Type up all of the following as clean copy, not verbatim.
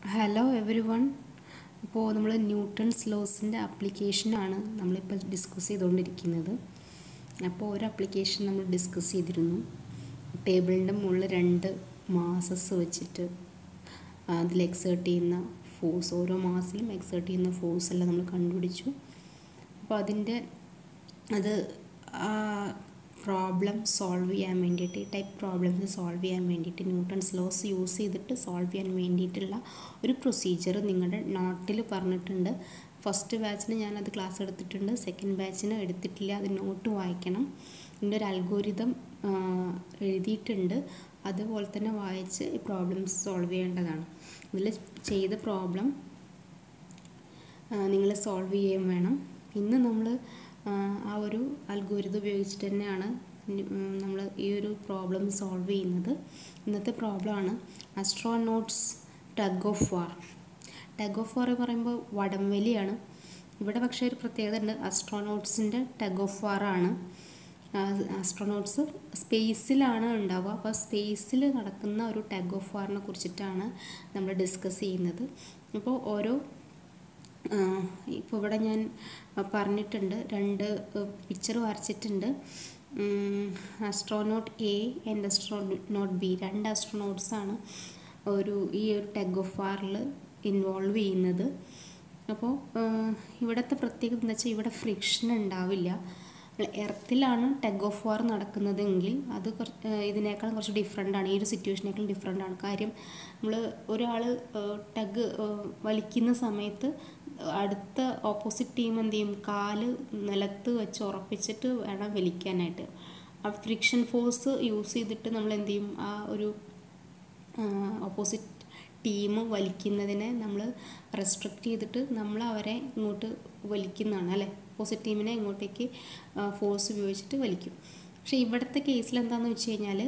Hello every one. അപ്പോൾ നമ്മൾ Newton's ലോസിൻ്റെ ആപ്ലിക്കേഷനാണ് നമ്മളിപ്പോൾ ഡിസ്കസ് ചെയ്തുകൊണ്ടിരിക്കുന്നത്. അപ്പോൾ ഒരു ആപ്ലിക്കേഷൻ നമ്മൾ ഡിസ്കസ് ചെയ്തിരുന്നു. ടേബിളിൻ്റെ മുകളിൽ രണ്ട് മാസസ് വെച്ചിട്ട് അതിൽ എക്സേർട്ട് ചെയ്യുന്ന ഫോഴ്സ്, ഓരോ മാസിലും എക്സേർട്ട് ചെയ്യുന്ന ഫോഴ്സ് എല്ലാം നമ്മൾ കണ്ടുപിടിച്ചു. അപ്പോൾ അത് പ്രോബ്ലം സോൾവ് ചെയ്യാൻ വേണ്ടിയിട്ട്, ടൈപ്പ് പ്രോബ്ലംസ് സോൾവ് ചെയ്യാൻ വേണ്ടിയിട്ട് ന്യൂട്ടൺസ് ലോസ് യൂസ് ചെയ്തിട്ട് സോൾവ് ചെയ്യാൻ വേണ്ടിയിട്ടുള്ള ഒരു പ്രൊസീജിയർ നിങ്ങളുടെ നോട്ടിൽ പറഞ്ഞിട്ടുണ്ട്. ഫസ്റ്റ് ബാച്ചിന് ഞാനത് ക്ലാസ് എടുത്തിട്ടുണ്ട്, സെക്കൻഡ് ബാച്ചിന് എടുത്തിട്ടില്ല. അത് നോട്ട് വായിക്കണം. ഇതിൻ്റെ ഒരു അൽഗോരിതം എഴുതിയിട്ടുണ്ട്, അതുപോലെ തന്നെ വായിച്ച് ഈ പ്രോബ്ലംസ് സോൾവ് ചെയ്യേണ്ടതാണ്. ഇതിൽ ചെയ്ത പ്രോബ്ലം നിങ്ങൾ സോൾവ് ചെയ്യുകയും വേണം. ഇന്ന് നമ്മൾ ആ ഒരു അൽഗോരിതം ഉപയോഗിച്ചിട്ട് തന്നെയാണ് നമ്മൾ ഈ ഒരു പ്രോബ്ലം സോൾവ് ചെയ്യുന്നത്. ഇന്നത്തെ പ്രോബ്ലമാണ് astronauts tug of war. Tug of war പറയുമ്പോൾ വടംവലിയാണ്. ഇവിടെ പക്ഷേ ഒരു പ്രത്യേകത ഉണ്ട്, ആസ്ട്രോനോട്ട്സിൻ്റെ ടഗ് ഓഫ് വാറാണ്. ആസ്ട്രോനോട്ട്സ് സ്പേസിലാണ് ഉണ്ടാവുക. അപ്പോൾ സ്പേസിൽ നടക്കുന്ന ഒരു ടഗ് ഓഫ് വാറിനെ കുറിച്ചിട്ടാണ് നമ്മൾ ഡിസ്കസ് ചെയ്യുന്നത്. അപ്പോൾ ഇപ്പോൾ ഇവിടെ ഞാൻ പറഞ്ഞിട്ടുണ്ട്, രണ്ട് പിക്ചർ വരച്ചിട്ടുണ്ട്. Astronaut A and astronaut B, രണ്ട് ആസ്ട്രോനോട്ട്സാണ് ഈ ഒരു ടഗ് ഓഫ് വാറിൽ ഇൻവോൾവ് ചെയ്യുന്നത്. അപ്പോൾ ഇവിടുത്തെ പ്രത്യേകത എന്താ വെച്ചാൽ ഇവിടെ ഫ്രിക്ഷൻ ഉണ്ടാവില്ല. എർത്തിലാണ് ടഗ് ഓഫ് വാർ നടക്കുന്നതെങ്കിൽ അത് ഇതിനേക്കാളും കുറച്ച് ഡിഫറെൻ്റാണ്, ഈ ഒരു സിറ്റുവേഷനേക്കാളും ഡിഫറെൻ്റാണ്. കാര്യം ഒരാൾ ടഗ് വലിക്കുന്ന സമയത്ത് അടുത്ത ഓപ്പോസിറ്റ് ടീം എന്ത് ചെയ്യും, കാല് നിലത്ത് വെച്ച് ഉറപ്പിച്ചിട്ട് വേണം വലിക്കാനായിട്ട്. ആ ഫ്രിക്ഷൻ ഫോഴ്സ് യൂസ് ചെയ്തിട്ട് നമ്മൾ എന്ത് ചെയ്യും, ആ ഒരു ഓപ്പോസിറ്റ് ടീം വലിക്കുന്നതിനെ നമ്മൾ റെസ്ട്രിക്റ്റ് ചെയ്തിട്ട് നമ്മൾ അവരെ ഇങ്ങോട്ട് വലിക്കുന്നതാണ് അല്ലേ, ഓപ്പോസിറ്റ് ടീമിനെ ഇങ്ങോട്ടേക്ക് ഫോഴ്സ് ഉപയോഗിച്ചിട്ട് വലിക്കും. പക്ഷേ ഇവിടുത്തെ കേസിൽ എന്താണെന്ന് വെച്ച് കഴിഞ്ഞാൽ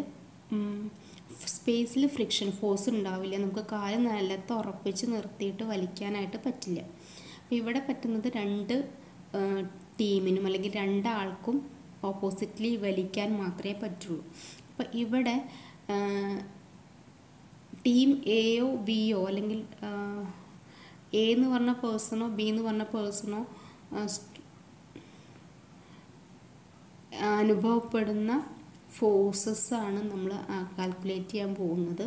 സ്പേസിൽ ഫ്രിക്ഷൻ ഫോഴ്സ് ഉണ്ടാവില്ല, നമുക്ക് കാല് നിലത്ത് ഉറപ്പിച്ച് നിർത്തിയിട്ട് വലിക്കാനായിട്ട് പറ്റില്ല. അപ്പോൾ ഇവിടെ പറ്റുന്നത് രണ്ട് ടീമിനും അല്ലെങ്കിൽ രണ്ടാൾക്കും ഓപ്പോസിറ്റ്ലി വലിക്കാൻ മാത്രമേ പറ്റുള്ളൂ. അപ്പോൾ ഇവിടെ ടീം എയോ ബിയോ അല്ലെങ്കിൽ എ എന്ന് പറഞ്ഞ പേഴ്സണോ ബി എന്ന് പറഞ്ഞ പേഴ്സണോ അനുഭവപ്പെടുന്ന ഫോഴ്സസ് ആണ് നമ്മൾ കാൽക്കുലേറ്റ് ചെയ്യാൻ പോകുന്നത്.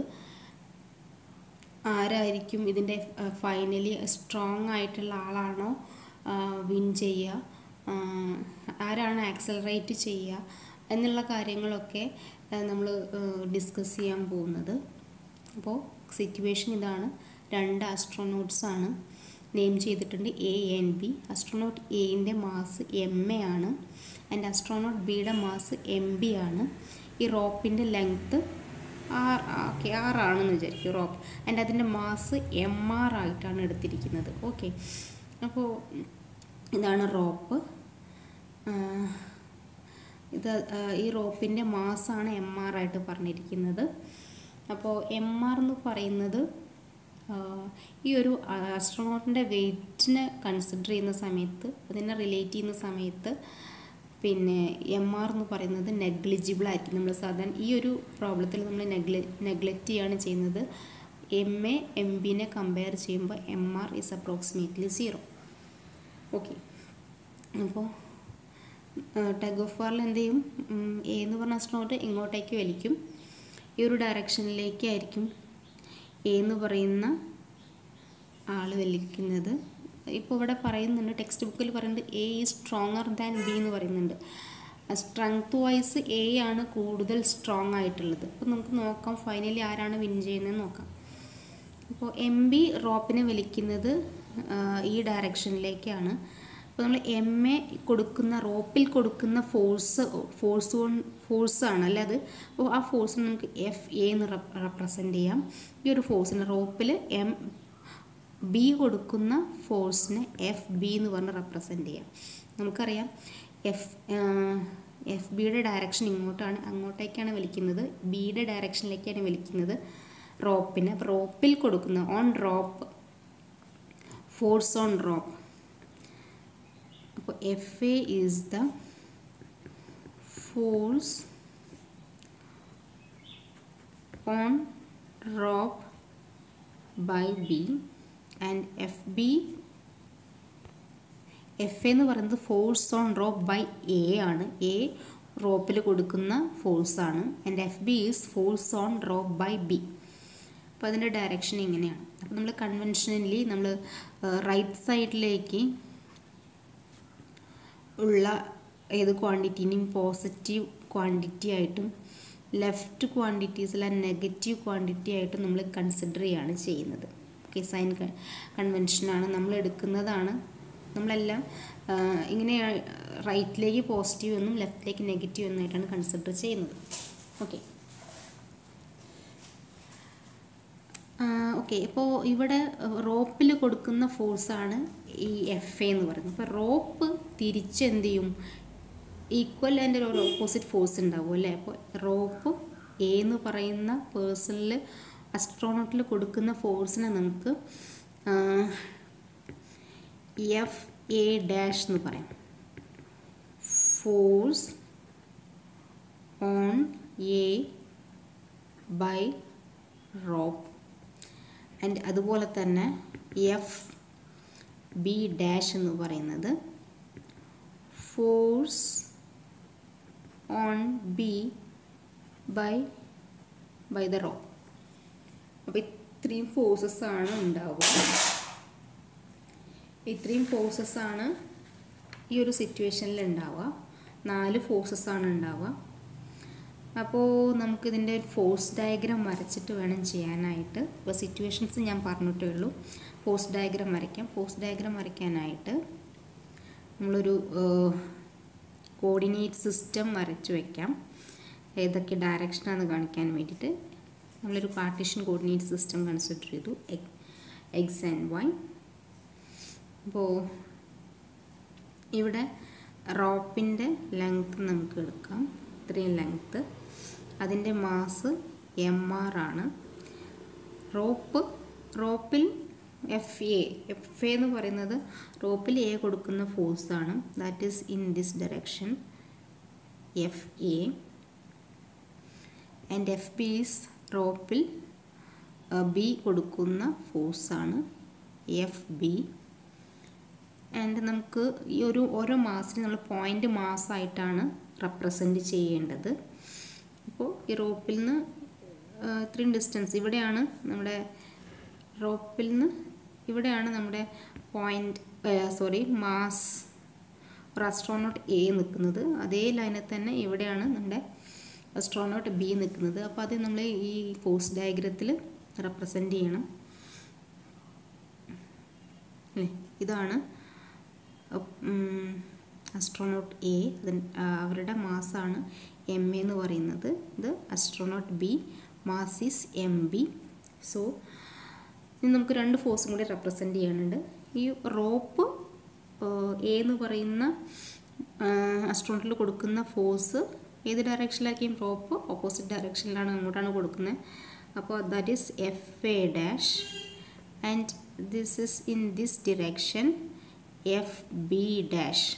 ആരായിരിക്കും ഇതിൻ്റെ ഫൈനലി സ്ട്രോങ് ആയിട്ടുള്ള ആളാണോ വിൻ ചെയ്യുക, ആരാണ് ആക്സലറേറ്റ് ചെയ്യുക എന്നുള്ള കാര്യങ്ങളൊക്കെ നമ്മൾ ഡിസ്കസ് ചെയ്യാൻ പോകുന്നത്. അപ്പോൾ സിറ്റുവേഷൻ ഇതാണ്, രണ്ട് ആസ്ട്രോനോട്ട്സാണ് നെയിം ചെയ്തിട്ടുണ്ട്, എ ആൻഡ് ബി. ആസ്ട്രോനോട്ട് എയുടെ മാസ് MA ആണ് ആൻഡ് ആസ്ട്രോനോട്ട് ബിയുടെ മാസ് MB ആണ്. ഈ റോപ്പിൻ്റെ ലെങ്ത്ത് R ആണെന്ന് വിചാരിക്കും റോപ്പ്, ആൻഡ് അതിൻ്റെ മാസ് MR ആയിട്ടാണ് എടുത്തിരിക്കുന്നത്. ഓക്കെ, അപ്പോൾ ഇതാണ് റോപ്പ്. ഈ റോപ്പിൻ്റെ മാസാണ് MR ആയിട്ട് പറഞ്ഞിരിക്കുന്നത്. അപ്പോൾ MR എന്ന് പറയുന്നത് ഈ ഒരു ആസ്ട്രോനോട്ടിൻ്റെ വെയ്റ്റിനെ കൺസിഡർ ചെയ്യുന്ന സമയത്ത്, അതിനെ റിലേറ്റ് ചെയ്യുന്ന സമയത്ത് പിന്നെ MR എന്ന് പറയുന്നത് നെഗ്ലിജിബിൾ ആയിരിക്കും. നമ്മൾ സാധാരണ ഈ ഒരു പ്രോബ്ലത്തിൽ നമ്മൾ നെഗ്ലക്റ്റ് ചെയ്യാണ് ചെയ്യുന്നത്. MA MBനെ കമ്പയർ ചെയ്യുമ്പോൾ MR ഈസ് അപ്രോക്സിമേറ്റ്ലി 0. ഓക്കെ, അപ്പോൾ ടഗ് ഓഫ് വാറിൽ എന്ത് ചെയ്യും, എ എന്ന് പറഞ്ഞ ആസ്ട്രോനോട്ട് ഇങ്ങോട്ടേക്ക് വലിക്കും, ഈ ഒരു ഡയറക്ഷനിലേക്കായിരിക്കും എ എന്ന് പറയുന്ന ആൾ വലിക്കുന്നത്. ഇപ്പോൾ ഇവിടെ പറയുന്നുണ്ട്, ടെക്സ്റ്റ് ബുക്കിൽ പറയുന്നുണ്ട് A is stronger than B എന്ന് പറയുന്നുണ്ട്. സ്ട്രെങ്ത് വൈസ് എ ആണ് കൂടുതൽ സ്ട്രോങ് ആയിട്ടുള്ളത്. അപ്പോൾ നമുക്ക് നോക്കാം ഫൈനലി ആരാണ് വിൻ ചെയ്യുന്നതെന്ന് നോക്കാം. അപ്പോൾ MB റോപ്പിനെ വലിക്കുന്നത് ഈ ഡയറക്ഷനിലേക്കാണ്. അപ്പോൾ നമ്മൾ MA കൊടുക്കുന്ന റോപ്പിൽ കൊടുക്കുന്ന ഫോഴ്സാണ് അല്ലേ അത്. അപ്പോൾ ആ ഫോഴ്സിന് നമുക്ക് FA എന്ന് റെപ്രസെൻ്റ് ചെയ്യാം. ഈ ഒരു ഫോഴ്സിന് റോപ്പിൽ B കൊടുക്കുന്ന ഫോഴ്സിനെ FB എന്ന് പറഞ്ഞ് റെപ്രസെൻ്റ് ചെയ്യാം. നമുക്കറിയാം FBയുടെ ഡയറക്ഷൻ ഇങ്ങോട്ടാണ്, അങ്ങോട്ടേക്കാണ് വലിക്കുന്നത്, ബിയുടെ ഡയറക്ഷനിലേക്കാണ് വലിക്കുന്നത് റോപ്പിനെ. അപ്പോൾ റോപ്പിൽ കൊടുക്കുന്ന on rope, force on rope. അപ്പോൾ FA is the force on rope by B and FB F എന്ന് പറയുന്നത് force on rope by A ആണ്. എ റോപ്പിൽ കൊടുക്കുന്ന ഫോഴ്സാണ്. And F B is force on rope by B. അപ്പോൾ അതിൻ്റെ direction ഇങ്ങനെയാണ്. അപ്പോൾ നമ്മൾ കൺവെൻഷനലി നമ്മൾ റൈറ്റ് സൈഡിലേക്ക് ഉള്ള ഏത് ക്വാണ്ടിറ്റീനെയും പോസിറ്റീവ് ക്വാണ്ടിറ്റി ആയിട്ടും ലെഫ്റ്റ് ക്വാണ്ടിറ്റീസിലെ നെഗറ്റീവ് ക്വാണ്ടിറ്റി ആയിട്ടും നമ്മൾ കൺസിഡർ ചെയ്യുകയാണ് ചെയ്യുന്നത്. ഓക്കെ, സൈൻ കൺവെൻഷനാണ് നമ്മൾ എടുക്കുന്നതാണ്. നമ്മളെല്ലാം ഇങ്ങനെ റൈറ്റിലേക്ക് പോസിറ്റീവ് എന്നും ലെഫ്റ്റിലേക്ക് നെഗറ്റീവ് എന്നായിട്ടാണ് കൺസിഡർ ചെയ്യുന്നത്. ഓക്കെ ഓക്കെ ഇപ്പോൾ ഇവിടെ റോപ്പിൽ കൊടുക്കുന്ന ഫോഴ്സാണ് ഈ എഫ് എ എന്ന് പറയുന്നത്. അപ്പോൾ റോപ്പ് തിരിച്ചെന്ത് ചെയ്യും? ഈക്വൽ ആൻഡ് ഒരു ഓപ്പോസിറ്റ് ഫോഴ്സ് ഉണ്ടാവും അല്ലേ. അപ്പോൾ റോപ്പ് എ എന്ന് പറയുന്ന പേഴ്സണിൽ അസ്ട്രോണോട്ടിൽ കൊടുക്കുന്ന ഫോഴ്സിനെ നമുക്ക് എഫ് എ ഡാഷ് എന്ന് പറയാം. Force on A by rope. And അതുപോലെ തന്നെ എഫ് ബി ഡാഷ് എന്ന് പറയുന്നത് force on B by the rope. അപ്പോൾ ഇത്രയും ഫോഴ്സസാണ് ഉണ്ടാവുക. ഇത്രയും ഫോഴ്സസാണ് ഈ ഒരു സിറ്റുവേഷനിൽ ഉണ്ടാവുക. 4 ഫോഴ്സസാണ് ഉണ്ടാവുക. അപ്പോൾ നമുക്കിതിൻ്റെ ഒരു ഫോഴ്സ് ഡയഗ്രാം വരച്ചിട്ട് വേണം ചെയ്യാനായിട്ട്. ഇപ്പോൾ സിറ്റുവേഷൻസ് ഞാൻ പറഞ്ഞിട്ടേ ഉള്ളൂ. ഫോഴ്സ് ഡയഗ്രാം വരയ്ക്കാം. ഫോഴ്സ് ഡയഗ്രാം വരയ്ക്കാനായിട്ട് നമ്മളൊരു കോർഡിനേറ്റ് സിസ്റ്റം വരച്ച് വയ്ക്കാം. ഏതൊക്കെ ഡയറക്ഷനാണെന്ന് കാണിക്കാൻ വേണ്ടിയിട്ട് നമ്മളൊരു കാർട്ടീഷ്യൻ കോർഡിനേറ്റ് സിസ്റ്റം കൺസിഡർ ചെയ്തു. X and Y. അപ്പോൾ ഇവിടെ റോപ്പിൻ്റെ ലെങ്ത്ത് നമുക്ക് എടുക്കാം. ഇത്രയും ലെങ്ത്ത്. അതിൻ്റെ മാസ് എം ആർ ആണ്. റോപ്പിൽ എഫ് എ എന്ന് പറയുന്നത് റോപ്പിൽ എ കൊടുക്കുന്ന ഫോഴ്സാണ്. That is in this direction F A. And F B is റോപ്പിൽ ബി കൊടുക്കുന്ന ഫോഴ്സാണ് എഫ് ബി. ആൻഡ് നമുക്ക് ഈ ഓരോ മാസിനെ നമ്മൾ പോയിൻ്റ് മാസമായിട്ടാണ് റെപ്രസെൻറ്റ് ചെയ്യേണ്ടത്. അപ്പോൾ ഈ റോപ്പിൽ നിന്ന് ഇത്രയും ഡിസ്റ്റൻസ് ഇവിടെയാണ് നമ്മുടെ റോപ്പിൽ നിന്ന് ഇവിടെയാണ് നമ്മുടെ മാസ് ഒരു അസ്ട്രോണോട്ട് എ നിൽക്കുന്നത്. അതേ ലൈനിൽ തന്നെ ഇവിടെയാണ് നമ്മുടെ അസ്ട്രോണോട്ട് ബി നിൽക്കുന്നത്. അപ്പോൾ അത് നമ്മൾ ഈ ഫോഴ്സ് ഡയഗ്രത്തിൽ റെപ്രസെൻറ്റ് ചെയ്യണം അല്ലേ. ഇതാണ് അസ്ട്രോണോട്ട് എ. അവരുടെ മാസാണ് എം എ എന്ന് പറയുന്നത്. ഇത് astronaut B, mass is M B. So ഇനി നമുക്ക് 2 ഫോഴ്സും കൂടി റെപ്രസെൻറ്റ് ചെയ്യാനുണ്ട്. ഈ റോപ്പ് എ എന്ന് പറയുന്ന അസ്ട്രോണോട്ടിൽ കൊടുക്കുന്ന ഫോഴ്സ് ഏത് ഡയറക്ഷനിലായിരിക്കും? റോപ്പ് ഓപ്പോസിറ്റ് ഡയറക്ഷനിലാണ്, അങ്ങോട്ടാണ് കൊടുക്കുന്നത്. അപ്പോൾ that is F A dash. And this is in this direction F B dash.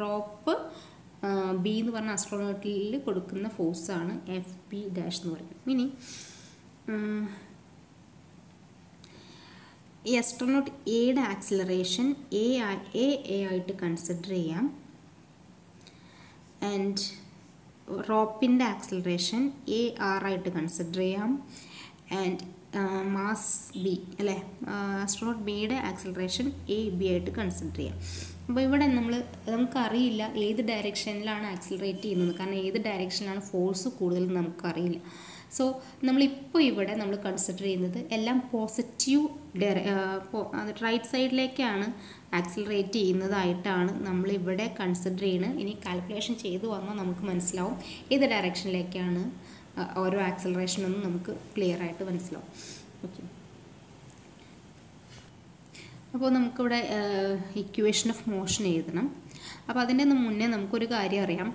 Rope B എന്ന് പറഞ്ഞ അസ്ട്രോണോട്ടിൽ കൊടുക്കുന്ന ഫോഴ്സാണ് എഫ് ബി ഡാഷ് എന്ന് പറയുന്നത്. ഇനി ഈ അസ്ട്രോണോട്ട് എയുടെ ആക്സിലറേഷൻ എ ആയിട്ട് കൺസിഡർ ചെയ്യാം. ആൻഡ് റോപ്പിൻ്റെ ആക്സിലറേഷൻ എ ആർ ആയിട്ട് കൺസിഡർ ചെയ്യാം. ആൻഡ് മാസ് ബി അല്ലേ, അസ്ട്രോണോട്ട് ബിയുടെ ആക്സിലറേഷൻ എ ബി ആയിട്ട് കൺസിഡർ ചെയ്യാം. അപ്പോൾ ഇവിടെ നമുക്കറിയില്ല ഏത് ഡയറക്ഷനിലാണ് ആക്സിലറേറ്റ് ചെയ്യുന്നത്. കാരണം ഏത് ഡയറക്ഷനിലാണ് ഫോഴ്സ് കൂടുതൽ നമുക്കറിയില്ല. സോ നമ്മളിപ്പോൾ ഇവിടെ നമ്മൾ കൺസിഡർ ചെയ്യുന്നത് എല്ലാം പോസിറ്റീവ് റൈറ്റ് സൈഡിലേക്കാണ് ആക്സിലറേറ്റ് ചെയ്യുന്നതായിട്ടാണ് നമ്മളിവിടെ കൺസിഡർ ചെയ്യുന്നത്. ഇനി കാൽക്കുലേഷൻ ചെയ്തു വന്നാൽ നമുക്ക് മനസ്സിലാവും ഏത് ഡയറക്ഷനിലേക്കാണ് ഓരോ ആക്സിലറേഷനൊന്നും നമുക്ക് ക്ലിയർ ആയിട്ട് മനസ്സിലാവും. ഓക്കെ, അപ്പോൾ നമുക്കിവിടെ ഇക്വേഷൻ ഓഫ് മോഷൻ എഴുതണം. അപ്പോൾ അതിൻ്റെ മുന്നേ നമുക്കൊരു കാര്യം അറിയാം.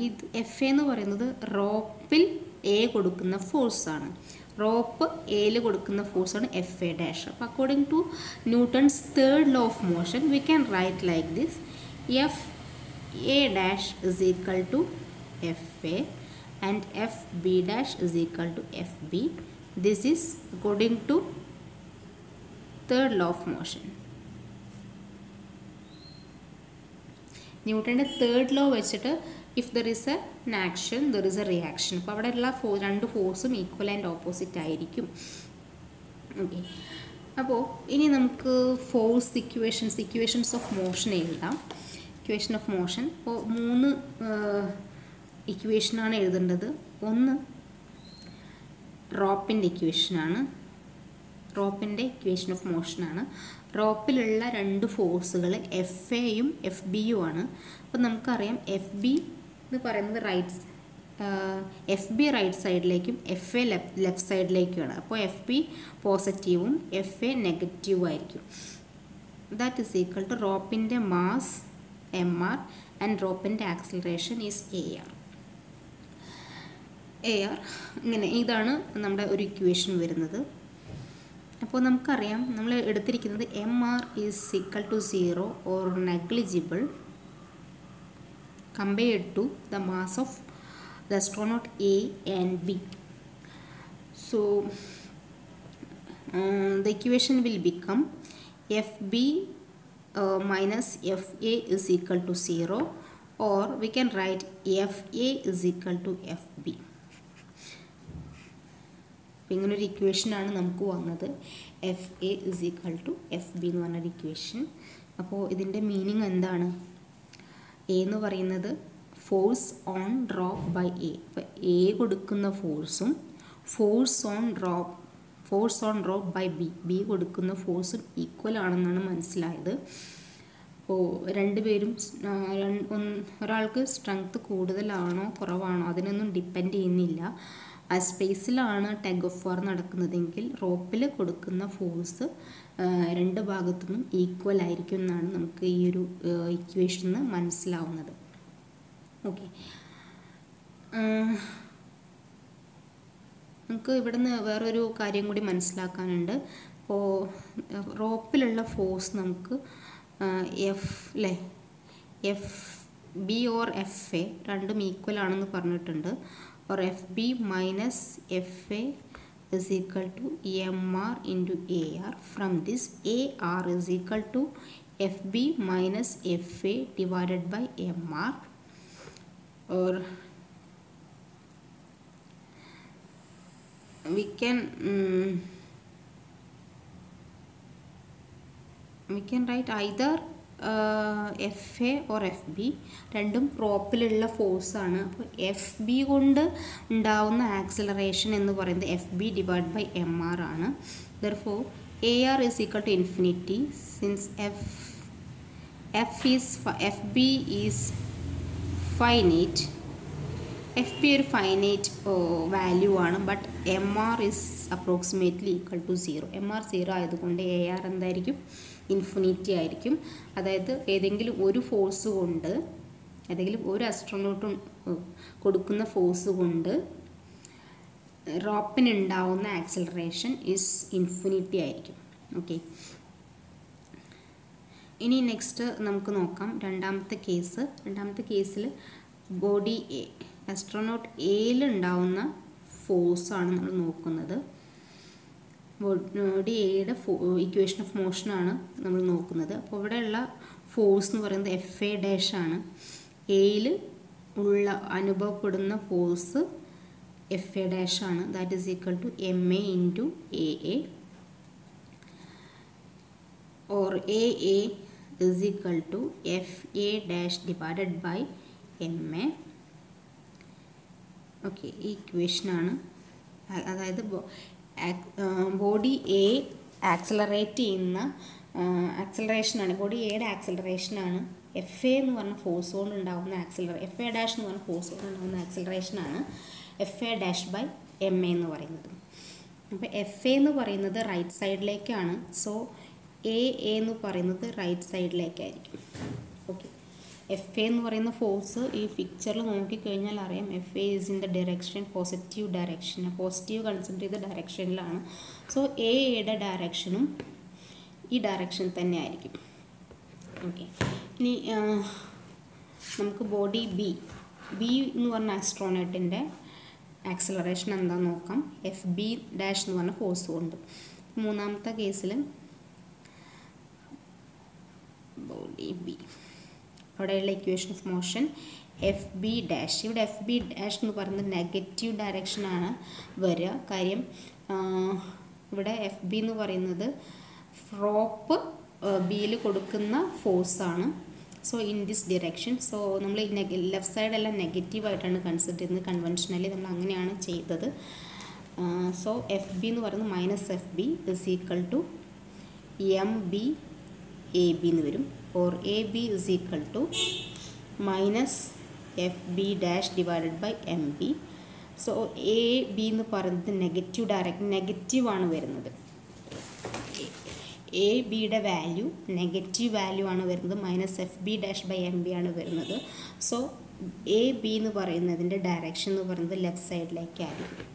ഇത് എഫ് എന്ന് പറയുന്നത് റോപ്പിൽ എ കൊടുക്കുന്ന ഫോഴ്സാണ്. റോപ്പ് എയിൽ കൊടുക്കുന്ന ഫോഴ്സാണ് എഫ് എ ഡാഷ്. അപ്പോൾ according to Newton's third law of motion we can write like this: F A dash is equal to F A and fb dash is equal to fb. This is according to third law of motion. ന്യൂട്ടൻ്റെ third law വെച്ചിട്ട് if there is an action there is a reaction. അപ്പോൾ അവിടെയുള്ള രണ്ട് ഫോഴ്സും equal and opposite ആയിരിക്കും. Okay, അപ്പോൾ ഇനി നമുക്ക് ഫോഴ്സ് ഇക്വേഷൻസ് ഓഫ് മോഷൻ എഴുതാം. ഇക്വേഷൻ ഓഫ് മോഷൻ അപ്പോൾ 3 ഇക്വേഷനാണ് എഴുതേണ്ടത്. ഒന്ന് റോപ്പിൻ്റെ ഇക്വേഷനാണ്, റോപ്പിൻ്റെ ഇക്വേഷൻ ഓഫ് മോഷനാണ്. റോപ്പിലുള്ള 2 ഫോഴ്സുകൾ എഫ് എയും എഫ് ബിയും ആണ്. അപ്പോൾ നമുക്കറിയാം എഫ് ബി എന്ന് പറയുന്നത് എഫ് ബി റൈറ്റ് സൈഡിലേക്കും എഫ് എ ലെഫ്റ്റ് സൈഡിലേക്കുമാണ്. അപ്പോൾ എഫ് ബി പോസിറ്റീവും എഫ് എ നെഗറ്റീവും ആയിരിക്കും. ദാറ്റ് ഈസ് ഈക്വൽ ടു റോപ്പിൻ്റെ മാസ് എം ആർ ആൻഡ് റോപ്പിൻ്റെ ആക്സിലറേഷൻ ഈസ് എ ആർ. ഇങ്ങനെ ഇതാണ് നമ്മുടെ ഒരു ഇക്വേഷൻ വരുന്നത്. അപ്പോൾ നമുക്കറിയാം നമ്മൾ എടുത്തിരിക്കുന്നത് M R is equal to 0 or negligible compared to the mass of the astronaut A and B. So the equation will become FB minus FA is equal to 0, or we can write FA is equal to FB. ഇങ്ങനൊരു ഇക്വേഷനാണ് നമുക്ക് വന്നത്. F A is equal to F B എന്ന് പറഞ്ഞൊരു equation. അപ്പോൾ ഇതിൻ്റെ meaning എന്താണ്? A എന്ന് പറയുന്നത് force on drop by A. അപ്പോൾ എ കൊടുക്കുന്ന ഫോഴ്സും force on drop by B കൊടുക്കുന്ന ഫോഴ്സും ഈക്വൽ ആണെന്നാണ് മനസ്സിലായത്. അപ്പോൾ രണ്ടുപേരും ഒരാൾക്ക് സ്ട്രെങ്ത് കൂടുതലാണോ കുറവാണോ അതിനൊന്നും ഡിപ്പെൻഡ് ചെയ്യുന്നില്ല. ആ സ്പേസിലാണ് ടഗ് ഓഫ് വാർ നടക്കുന്നതെങ്കിൽ റോപ്പിൽ കൊടുക്കുന്ന ഫോഴ്സ് 2 ഭാഗത്തുനിന്നും ഈക്വൽ ആയിരിക്കും എന്നാണ് നമുക്ക് ഈ ഒരു ഇക്വേഷനിൽ നിന്ന് മനസ്സിലാവുന്നത്. ഓക്കെ, നമുക്ക് ഇവിടുന്ന് വേറൊരു കാര്യം കൂടി മനസ്സിലാക്കാനുണ്ട്. അപ്പോൾ റോപ്പിലുള്ള ഫോഴ്സ് നമുക്ക് F B or F A രണ്ടും ഈക്വൽ ആണെന്ന് പറഞ്ഞിട്ടുണ്ട്. or FB minus FA is equal to MR into AR. From this AR is equal to FB minus FA divided by MR, or we can write either F A or F B. രണ്ടും റോപ്പിലുള്ള ഫോഴ്സാണ്. അപ്പോൾ F B കൊണ്ട് ഉണ്ടാവുന്ന acceleration എന്ന് പറയുന്നത് F B divide by M R ആണ്. Therefore A R is equal to infinity since F B is finite. F B ഒരു finite value ആണ്. But M R is approximately equal to 0. M R 0 ആയതുകൊണ്ട് A R എന്തായിരിക്കും? Infinity ആയിരിക്കും. അതായത് ഏതെങ്കിലും ഒരു force കൊണ്ട്, ഏതെങ്കിലും ഒരു ആസ്ട്രോനോട്ടും കൊടുക്കുന്ന ഫോഴ്സ് കൊണ്ട് റോപ്പിനുണ്ടാവുന്ന ആക്സിലറേഷൻ ഈസ് ഇൻഫിനിറ്റി ആയിരിക്കും. ഓക്കെ, ഇനി നെക്സ്റ്റ് നമുക്ക് നോക്കാം രണ്ടാമത്തെ കേസ്. രണ്ടാമത്തെ കേസിൽ ബോഡി എ, ആസ്ട്രോനോട്ട് എയിൽ ഉണ്ടാവുന്ന ഫോഴ്സാണ് നമ്മൾ നോക്കുന്നത്. ബോഡി എയുടെ ഇക്വേഷൻ ഓഫ് മോഷനാണ് നമ്മൾ നോക്കുന്നത്. അപ്പോൾ ഇവിടെയുള്ള ഫോഴ്സ് എന്ന് പറയുന്നത് എഫ് എ ഡാഷ് ആണ്. എയിൽ ഉള്ള അനുഭവപ്പെടുന്ന ഫോഴ്സ് എഫ് എ ഡാഷ് ആണ്. That is equal to M A into A A, or A A is equal to F A dash divided by M A. Okay, ഈ ഇക്വേഷനാണ്. അതായത് ബോഡി എ ആക്സിലറേറ്റ് ചെയ്യുന്ന ആക്സിലറേഷനാണ്, ബോഡി എയുടെ ആക്സിലറേഷനാണ് എഫ് എ എന്ന് പറഞ്ഞ force കൊണ്ട് ഉണ്ടാകുന്ന എഫ് എ ഡാഷ് എന്ന് പറഞ്ഞ ഫോഴ്സ് കൊണ്ട് ഉണ്ടാകുന്ന ആക്സിലറേഷനാണ് F A dash by M A എന്ന് പറയുന്നത്. അപ്പോൾ എഫ് എ എന്ന് പറയുന്നത് റൈറ്റ് സൈഡിലേക്കാണ്. സോ എ എന്ന് പറയുന്നത് റൈറ്റ് സൈഡിലേക്കായിരിക്കും. ഓക്കെ, എഫ് എ എന്ന് പറയുന്ന ഫോഴ്സ് ഈ പിക്ചറിൽ നോക്കിക്കഴിഞ്ഞാൽ അറിയാം. F A is in the direction positive direction, positive consider ചെയ്ത ഡയറക്ഷനിലാണ്. സോ എയുടെ ഡയറക്ഷനും ഈ ഡയറക്ഷൻ തന്നെ ആയിരിക്കും. ഓക്കെ, ഇനി നമുക്ക് ബോഡി ബി എന്ന് പറഞ്ഞ ആസ്ട്രോനോട്ടിൻ്റെ ആക്സിലറേഷൻ എന്താണെന്ന് നോക്കാം. എഫ് ബി ഡാഷ് എന്ന് പറഞ്ഞ ഫോഴ്സ് കൊണ്ട്. മൂന്നാമത്തെ കേസിൽ എ ബി. അവിടെയുള്ള equation of motion F B dash. ഇവിടെ എഫ് ബി ഡാഷ് എന്ന് പറയുന്നത് നെഗറ്റീവ് ഡയറക്ഷനാണ് വരിക. കാര്യം ഇവിടെ എഫ് ബി എന്ന് പറയുന്നത് റോപ്പ് ബിയിൽ കൊടുക്കുന്ന ഫോഴ്സാണ്. So in this direction. So നമ്മൾ ലെഫ്റ്റ് സൈഡെല്ലാം നെഗറ്റീവായിട്ടാണ് കൺസിഡർ ചെയ്യുന്നത്. കൺവെൻഷനലി നമ്മൾ അങ്ങനെയാണ് ചെയ്തത്. സോ എഫ് ബി എന്ന് പറയുന്നത് minus F B is equal to M B A B എന്ന് വരും. Or A B is equal to minus F B dash divided by M B. So A B എന്ന് പറയുന്നത് നെഗറ്റീവാണ് വരുന്നത്. എ ബിയുടെ value negative value ആണ് വരുന്നത്. Minus F B dash by M B ആണ് വരുന്നത്. സോ എ ബി എന്ന് പറയുന്നതിൻ്റെ ഡയറക്ഷൻ എന്ന് പറയുന്നത് ലെഫ്റ്റ് സൈഡിലേക്കായിരിക്കും.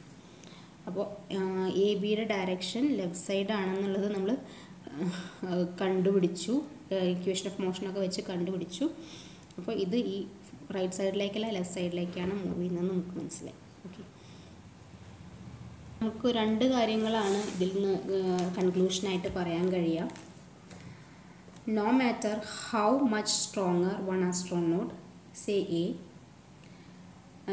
അപ്പോൾ എ ബിയുടെ ഡയറക്ഷൻ ലെഫ്റ്റ് സൈഡാണെന്നുള്ളത് നമ്മൾ കണ്ടുപിടിച്ചു. ഇക്വേഷൻ ഓഫ് മോഷനൊക്കെ വെച്ച് കണ്ടുപിടിച്ചു. അപ്പോൾ ഇത് ഈ റൈറ്റ് സൈഡിലേക്കല്ല ലെഫ്റ്റ് സൈഡിലേക്കാണ് മൂവ് ചെയ്യുന്നത് നമുക്ക് മനസ്സിലായി. ഓക്കെ, നമുക്ക് രണ്ട് കാര്യങ്ങളാണ് ഇതിൽ നിന്ന് കൺക്ലൂഷനായിട്ട് പറയാൻ കഴിയുക. No matter how much stronger one astronaut say A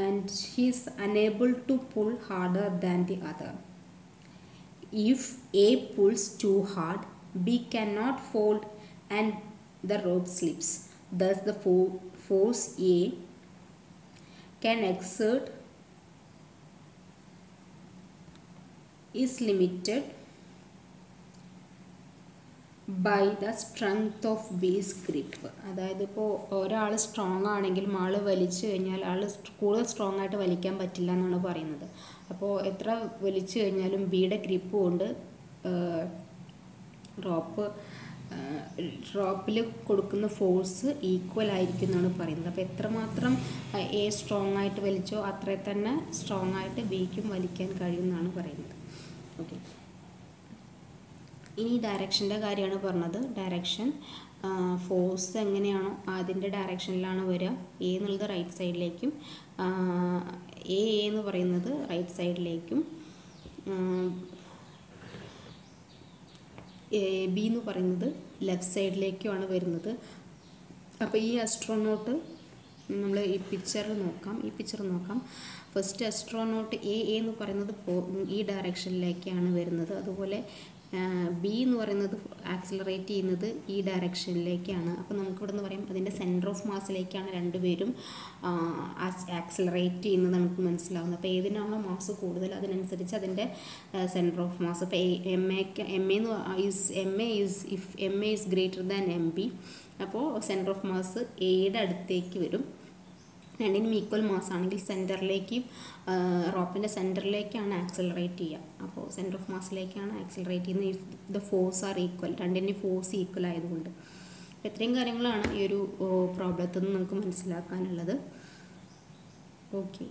and he is unable to pull harder than the other. If A pulls too hard, B cannot fold and the rope slips. Thus the force A can exert is limited by the strength of B's grip. അതായത് ഇപ്പോൾ ഒരാൾ strong ആണെങ്കിലും ആൾ വലിച്ചു കഴിഞ്ഞാൽ ആൾ കൂടുതൽ strong ആയിട്ട് വലിക്കാൻ പറ്റില്ല എന്നാണ് പറയുന്നത്. അപ്പോൾ എത്ര വലിച്ചു കഴിഞ്ഞാലും ബിയുടെ ഗ്രിപ്പ് കൊണ്ട് റോപ്പിൽ കൊടുക്കുന്ന ഫോഴ്സ് ഈക്വൽ ആയിരിക്കും എന്നാണ് പറയുന്നത്. അപ്പോൾ എത്രമാത്രം എ സ്ട്രോങ് ആയിട്ട് വലിച്ചോ അത്രേ തന്നെ സ്ട്രോങ് ആയിട്ട് ബിക്കും വലിക്കാൻ കഴിയുമെന്നാണ് പറയുന്നത്. ഓക്കെ, ഇനി ഡയറക്ഷൻ്റെ കാര്യമാണ് പറഞ്ഞത്. ഡയറക്ഷൻ ഫോഴ്സ് എങ്ങനെയാണോ അതിൻ്റെ ഡയറക്ഷനിലാണ് വരിക. എ എന്നുള്ളത് റൈറ്റ് സൈഡിലേക്കും എ എന്ന് പറയുന്നത് റൈറ്റ് സൈഡിലേക്കും ബി എന്ന് പറയുന്നത് ലെഫ്റ്റ് സൈഡിലേക്കുമാണ് വരുന്നത്. അപ്പോൾ ഈ ആസ്ട്രോനോട്ട് നമ്മൾ ഈ പിക്ചർ നോക്കാം. ഫസ്റ്റ് ആസ്ട്രോനോട്ട് എ എന്ന് പറയുന്നത് ഈ ഡയറക്ഷനിലേക്കാണ് വരുന്നത്. അതുപോലെ ബി എന്ന് പറയുന്നത് ആക്സിലറേറ്റ് ചെയ്യുന്നത് ഈ ഡയറക്ഷനിലേക്കാണ്. അപ്പോൾ നമുക്കിവിടെ നിന്ന് പറയാം അതിൻ്റെ സെൻറ്റർ ഓഫ് മാസിലേക്കാണ് രണ്ടുപേരും ആക്സിലറേറ്റ് ചെയ്യുന്നത് നമുക്ക് മനസ്സിലാവുന്നത്. അപ്പോൾ ഏതിനാണോ മാസ് കൂടുതൽ അതിനനുസരിച്ച് അതിൻ്റെ സെൻറ്റർ ഓഫ് മാസ്. ഇപ്പോൾ if M A is greater than M B, അപ്പോൾ സെൻറ്റർ ഓഫ് മാസ് എയുടെ അടുത്തേക്ക് വരും. രണ്ടിനും ഈക്വൽ മാസ് ആണെങ്കിൽ സെൻറ്ററിലേക്ക് റോപ്പിൻ്റെ സെൻറ്ററിലേക്കാണ് ആക്സിലറേറ്റ് ചെയ്യുക. അപ്പോൾ സെൻറ്റർ ഓഫ് മാസിലേക്കാണ് ആക്സിലറേറ്റ് ചെയ്യുന്നത് if the force are equal. രണ്ടിൻ്റെ ഫോഴ്സ് ഈക്വൽ ആയതുകൊണ്ട്. ഇത്രയും കാര്യങ്ങളാണ് ഈ ഒരു പ്രോബ്ലത്തിൽ നിന്ന് നമുക്ക് മനസ്സിലാക്കാനുള്ളത്. ഓക്കെ.